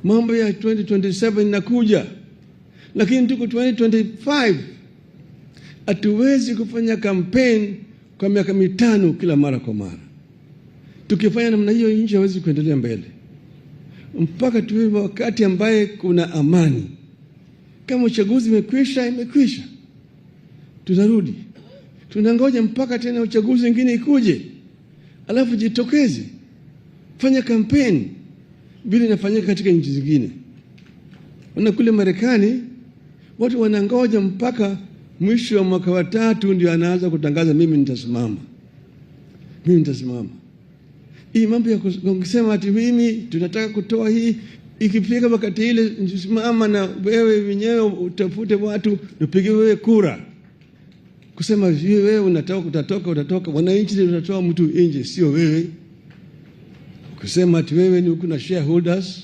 mambo ya 2027 inakuja, lakini tuko 2025. Hatuwezi kufanya campaign kwa miaka mitano kila mara kwa mara. Tukifanya namna hiyo, nchi haiwezi kuendelea mbele mpaka tuwe wakati ambaye kuna amani. Kama uchaguzi imekwisha, tunarudi tunangoja mpaka tena uchaguzi mwingine ikuje, alafu jitokeze fanya campaign vile inafanyika katika nchi zingine. Wana kule Marekani watu wanangoja mpaka mwisho wa mwaka wa 3 ndio anaanza kutangaza mimi nitasimama. Hii mambo ya kusema ati mimi tunataka kutoa hii, ikifika wakati ile nisimama na wewe wenyewe utafute watu upige wewe kura. Kusema wewe utatoka, wananchi ndio utatoa mtu nje, sio wewe. Kusema ati wewe ni kuna shareholders,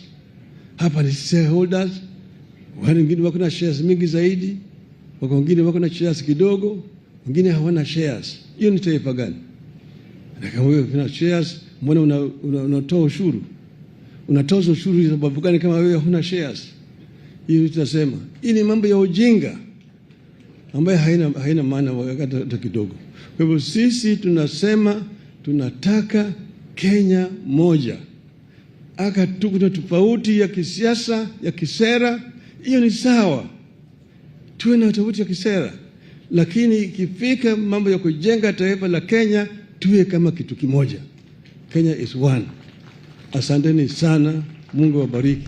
hapa ni shareholders, wengine wako na shares mingi zaidi, wengine wako na shares kidogo, wengine hawana shares. Hiyo ni taifa gani? Na kama wewe una shares, mbona unatoa ushuru? Unatoza ushuru sababu gani kama wewe huna shares? Hiyo tutasema hii ni mambo ya ujinga ambayo haina maana hata kidogo. Kwa hivyo sisi tunasema tunataka Kenya moja. Kuna tofauti ya kisiasa, ya kisera, hiyo ni sawa. Tuwe na tofauti ya kisera, lakini ikifika mambo ya kujenga taifa la Kenya, tuwe kama kitu kimoja. Kenya is one. Asanteni sana, Mungu awabariki.